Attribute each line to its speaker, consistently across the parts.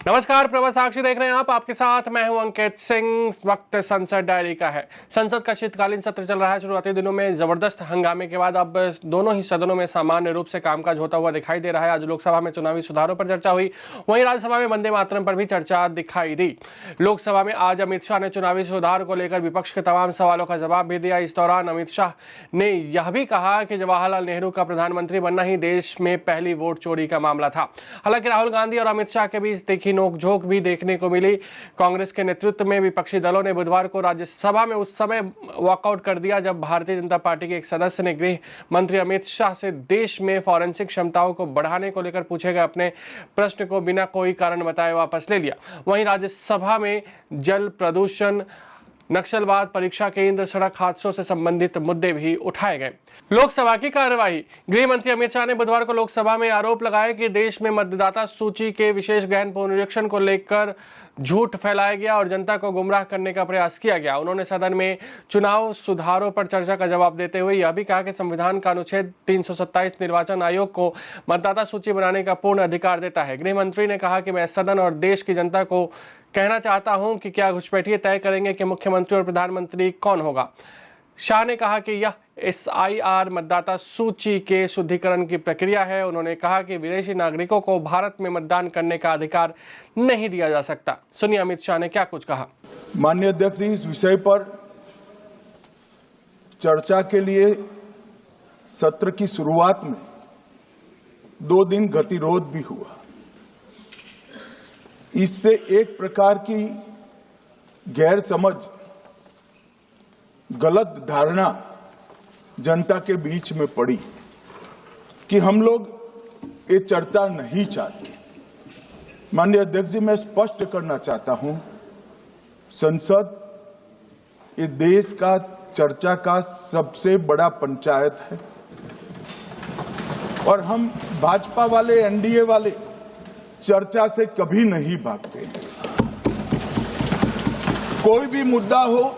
Speaker 1: नमस्कार, प्रभा साक्षी देख रहे हैं आप। आपके साथ मैं हूं अंकित सिंह। वक्त संसद डायरी का है। संसद का शीतकालीन सत्र चल रहा है। शुरुआती दिनों में जबरदस्त हंगामे के बाद अब दोनों ही सदनों में सामान्य रूप से कामकाज होता हुआ दिखाई दे रहा है। आज लोकसभा में चुनावी सुधारों पर चर्चा हुई, वहीं राज्यसभा में वंदे मातरम पर भी चर्चा दिखाई दी। लोकसभा में आज अमित शाह ने चुनावी सुधार को लेकर विपक्ष के तमाम सवालों का जवाब भी दिया। इस दौरान अमित शाह ने यह भी कहा कि जवाहरलाल नेहरू का प्रधानमंत्री बनना ही देश में पहली वोट चोरी का मामला था। हालांकि राहुल गांधी और अमित शाह के बीच तीखी नोकझोंक भी देखने को मिली। कांग्रेस के नेतृत्व में विपक्षी दलों ने बुधवार को राज्यसभा में उस समय वॉकआउट कर दिया जब भारतीय जनता पार्टी के एक सदस्य ने गृह मंत्री अमित शाह से देश में फॉरेंसिक क्षमताओं को बढ़ाने को लेकर पूछे गए अपने प्रश्न को बिना कोई कारण बताए वापस ले लिया। वहीं राज्यसभा में जल प्रदूषण, नक्सलवाद, परीक्षा केंद्र, सड़क हादसों से संबंधित मुद्दे भी उठाए गए। लोकसभा की कार्यवाही। गृह मंत्री अमित शाह ने बुधवार को लोकसभा में आरोप लगाया कि देश में मतदाता सूची के विशेष गहन पुनरीक्षण को लेकर झूठ फैलाया गया और जनता को गुमराह करने का प्रयास किया गया। उन्होंने सदन में चुनाव सुधारों पर चर्चा का जवाब देते हुए यह भी कहा कि संविधान का अनुच्छेद 327 निर्वाचन आयोग को मतदाता सूची बनाने का पूर्ण अधिकार देता है। गृह मंत्री ने कहा कि मैं सदन और देश की जनता को कहना चाहता हूं कि क्या घुसपैठिए तय करेंगे कि मुख्यमंत्री और प्रधानमंत्री कौन होगा। शाह ने कहा कि यह SIR मतदाता सूची के शुद्धिकरण की प्रक्रिया है। उन्होंने कहा कि विदेशी नागरिकों को भारत में मतदान करने का अधिकार नहीं दिया जा सकता। सुनिए अमित शाह ने क्या कुछ कहा।
Speaker 2: माननीय अध्यक्ष, इस विषय पर चर्चा के लिए सत्र की शुरुआत में 2 दिन गतिरोध भी हुआ। इससे एक प्रकार की गैर समझ, गलत धारणा जनता के बीच में पड़ी कि हम लोग ये चर्चा नहीं चाहते। माननीय अध्यक्ष जी, मैं स्पष्ट करना चाहता हूं, संसद ये देश का चर्चा का सबसे बड़ा पंचायत है और हम भाजपा वाले, NDA वाले चर्चा से कभी नहीं भागते। कोई भी मुद्दा हो,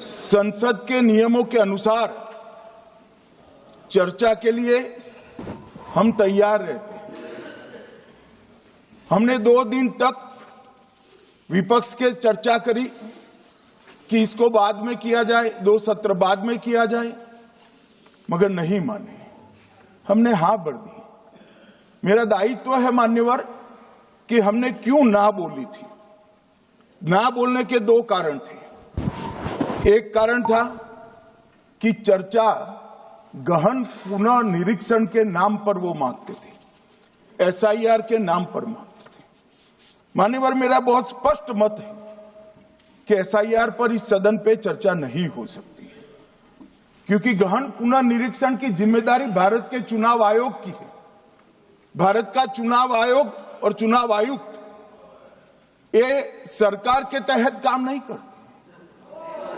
Speaker 2: संसद के नियमों के अनुसार चर्चा के लिए हम तैयार रहते हैं। हमने 2 दिन तक विपक्ष के चर्चा करी कि इसको बाद में किया जाए, 2 सत्र बाद में किया जाए, मगर नहीं माने। हमने हाँ भर दी। मेरा दायित्व है मान्यवर कि हमने क्यों ना बोली थी। ना बोलने के 2 कारण थे। एक कारण था कि चर्चा गहन पुनः निरीक्षण के नाम पर वो मांगते थे, SIR के नाम पर मांगते थे। मान्यवर, मेरा बहुत स्पष्ट मत है कि SIR पर इस सदन पे चर्चा नहीं हो सकती है, क्योंकि गहन पुनः निरीक्षण की जिम्मेदारी भारत के चुनाव आयोग की है। भारत का चुनाव आयोग और चुनाव आयुक्त ये सरकार के तहत काम नहीं करते।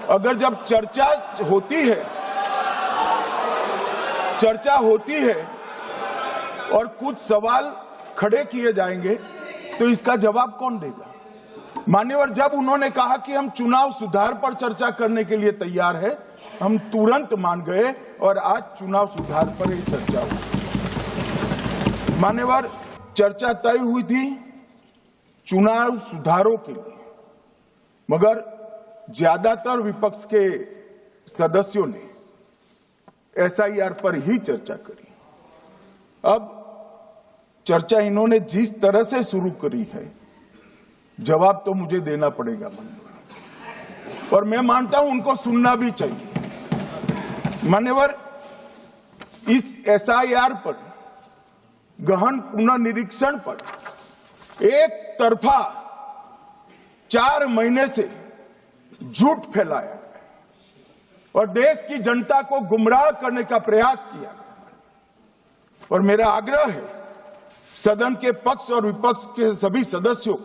Speaker 2: अगर जब चर्चा होती है और कुछ सवाल खड़े किए जाएंगे तो इसका जवाब कौन देगा। मान्यवर, जब उन्होंने कहा कि हम चुनाव सुधार पर चर्चा करने के लिए तैयार है, हम तुरंत मान गए और आज चुनाव सुधार पर ही चर्चा हुई। मान्यवर, चर्चा तय हुई थी चुनाव सुधारों के लिए, मगर ज्यादातर विपक्ष के सदस्यों ने SIR पर ही चर्चा करी। अब चर्चा इन्होंने जिस तरह से शुरू करी है, जवाब तो मुझे देना पड़ेगा मान्यवर, और मैं मानता हूं उनको सुनना भी चाहिए। मान्यवर, इस SIR पर, गहन पुनर्निरीक्षण पर एक तरफा 4 महीने से झूठ फैलाया और देश की जनता को गुमराह करने का प्रयास किया। और मेरा आग्रह है सदन के पक्ष और विपक्ष के सभी सदस्यों,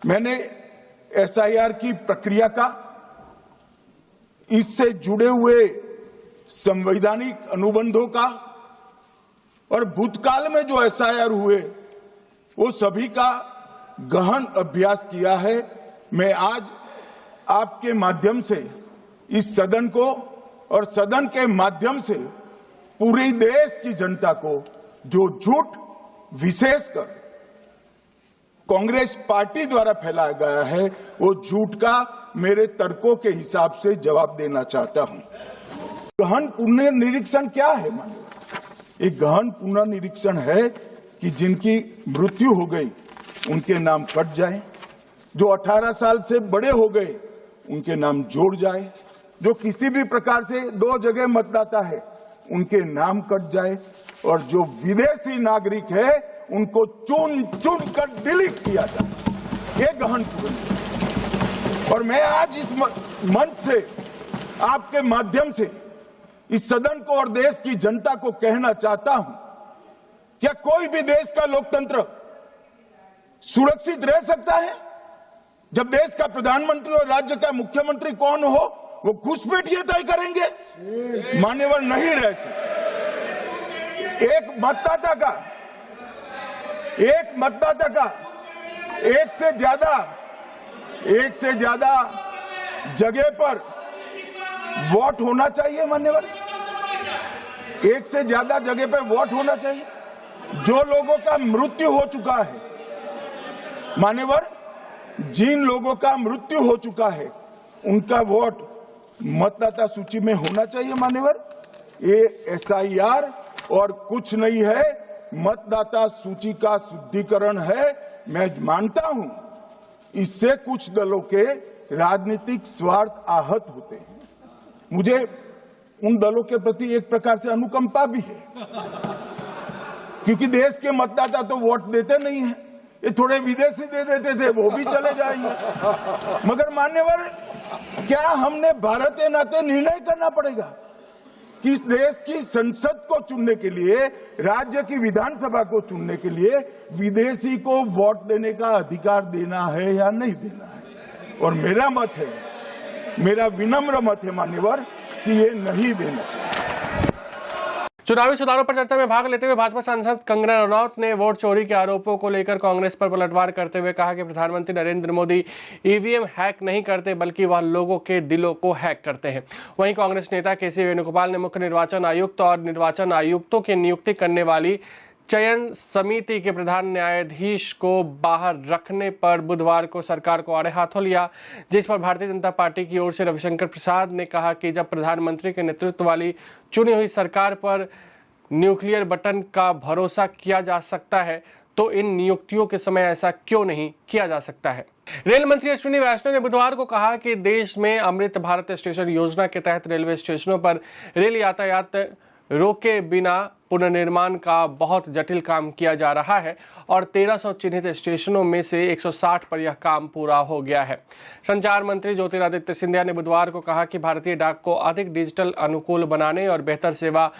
Speaker 2: मैंने SIR की प्रक्रिया का, इससे जुड़े हुए संवैधानिक अनुबंधों का और भूतकाल में जो SIR हुए वो सभी का गहन अभ्यास किया है। मैं आज आपके माध्यम से इस सदन को और सदन के माध्यम से पूरे देश की जनता को जो झूठ विशेषकर कांग्रेस पार्टी द्वारा फैलाया गया है वो झूठ का मेरे तर्कों के हिसाब से जवाब देना चाहता हूं। गहन पुनर्निरीक्षण क्या है? माननीय, एक गहन पुनर्निरीक्षण है कि जिनकी मृत्यु हो गई उनके नाम कट जाए, जो 18 साल से बड़े हो गए उनके नाम जोड़ जाए, जो किसी भी प्रकार से 2 जगह मतदाता है उनके नाम कट जाए, और जो विदेशी नागरिक है उनको चुन चुन कर डिलीट किया जाए। ये गहन पुनर्निरीक्षण। और मैं आज इस मंच से आपके माध्यम से इस सदन को और देश की जनता को कहना चाहता हूं, क्या कोई भी देश का लोकतंत्र सुरक्षित रह सकता है जब देश का प्रधानमंत्री और राज्य का मुख्यमंत्री कौन हो वो घुसपैठ ये तय करेंगे? मान्यवर, नहीं रह सकते। एक मतदाता का एक से ज्यादा जगह पर वोट होना चाहिए। मान्यवर, एक से ज्यादा जगह पर वोट होना चाहिए। जो लोगों का मृत्यु हो चुका है, मान्यवर, जिन लोगों का मृत्यु हो चुका है उनका वोट मतदाता सूची में होना चाहिए। मान्यवर, ये SIR और कुछ नहीं है, मतदाता सूची का शुद्धिकरण है। मैं मानता हूं इससे कुछ दलों के राजनीतिक स्वार्थ आहत होते हैं। मुझे उन दलों के प्रति एक प्रकार से अनुकंपा भी है, क्योंकि देश के मतदाता तो वोट देते नहीं है। ये थोड़े विदेशी दे देते थे, वो भी चले जाएंगे। मगर मान्यवर, क्या हमने भारत के नाते निर्णय करना पड़ेगा कि इस देश की संसद को चुनने के लिए, राज्य की विधानसभा को चुनने के लिए विदेशी को वोट देने का अधिकार देना है या नहीं देना है? और मेरा मत है, मेरा विनम्र मत है मान्यवर, कि ये नहीं देना चाहिए।
Speaker 1: चुनावी सुधारों पर चर्चा में भाग लेते हुए भाजपा सांसद कंगना रनौत ने वोट चोरी के आरोपों को लेकर कांग्रेस पर पलटवार करते हुए कहा कि प्रधानमंत्री नरेंद्र मोदी EVM हैक नहीं करते बल्कि वह लोगों के दिलों को हैक करते हैं। वहीं कांग्रेस नेता KC वेणुगोपाल ने मुख्य निर्वाचन आयुक्त और निर्वाचन आयुक्तों की नियुक्ति करने वाली चयन समिति के प्रधान न्यायाधीश को बाहर रखने पर बुधवार को सरकार को आड़े हाथों लिया, जिस पर भारतीय जनता पार्टी की ओर से रविशंकर प्रसाद ने कहा कि जब प्रधानमंत्री के नेतृत्व वाली चुनी हुई सरकार पर न्यूक्लियर बटन का भरोसा किया जा सकता है तो इन नियुक्तियों के समय ऐसा क्यों नहीं किया जा सकता है। रेल मंत्री अश्विनी वैष्णव ने बुधवार को कहा कि देश में अमृत भारत स्टेशन योजना के तहत रेलवे स्टेशनों पर रेल यातायात रोके बिना पुनर्निर्माण का बहुत जटिल काम किया जा रहा है और 1300 चिन्हित स्टेशनों में से 160 पर यह काम पूरा हो गया है। संचार मंत्री ज्योतिरादित्य सिंधिया ने बुधवार को कहा कि भारतीय डाक को अधिक डिजिटल अनुकूल बनाने और बेहतर सेवा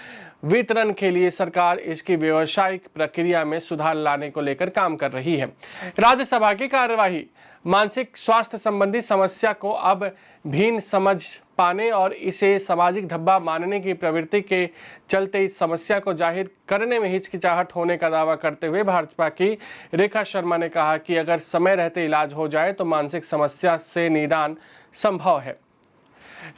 Speaker 1: वितरण के लिए सरकार इसकी व्यावसायिक प्रक्रिया में सुधार लाने को लेकर काम कर रही है। राज्यसभा की कार्यवाही मानसिक स्वास्थ्य संबंधी समस्या को अब भिन्न समझ पाने और इसे सामाजिक धब्बा मानने की प्रवृत्ति के चलते इस समस्या को जाहिर करने में हिचकिचाहट होने का दावा करते हुए भाजपा की रेखा शर्मा ने कहा कि अगर समय रहते इलाज हो जाए तो मानसिक समस्या से निदान संभव है।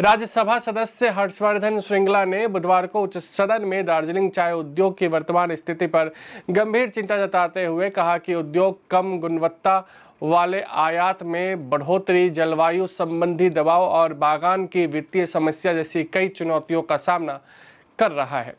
Speaker 1: राज्यसभा सदस्य हर्षवर्धन श्रृंगला ने बुधवार को उच्च सदन में दार्जिलिंग चाय उद्योग की वर्तमान स्थिति पर गंभीर चिंता जताते हुए कहा कि उद्योग कम गुणवत्ता वाले आयात में बढ़ोतरी, जलवायु संबंधी दबाव और बागान की वित्तीय समस्या जैसी कई चुनौतियों का सामना कर रहा है।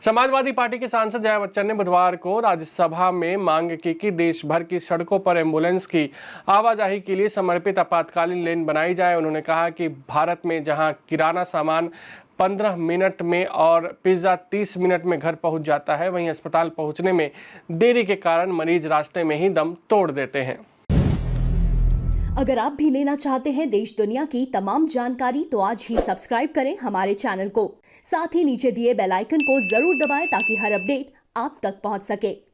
Speaker 1: समाजवादी पार्टी के सांसद जया बच्चन ने बुधवार को राज्यसभा में मांग की कि देश भर की सड़कों पर एम्बुलेंस की आवाजाही के लिए समर्पित आपातकालीन लेन बनाई जाए। उन्होंने कहा कि भारत में जहां किराना सामान 15 मिनट में और पिज्जा 30 मिनट में घर पहुंच जाता है, वहीं अस्पताल पहुंचने में देरी के कारण मरीज रास्ते में ही दम तोड़ देते हैं।
Speaker 3: अगर आप भी लेना चाहते हैं देश दुनिया की तमाम जानकारी तो आज ही सब्सक्राइब करें हमारे चैनल को। साथ ही नीचे दिए बेल आइकन को जरूर दबाएं ताकि हर अपडेट आप तक पहुंच सके।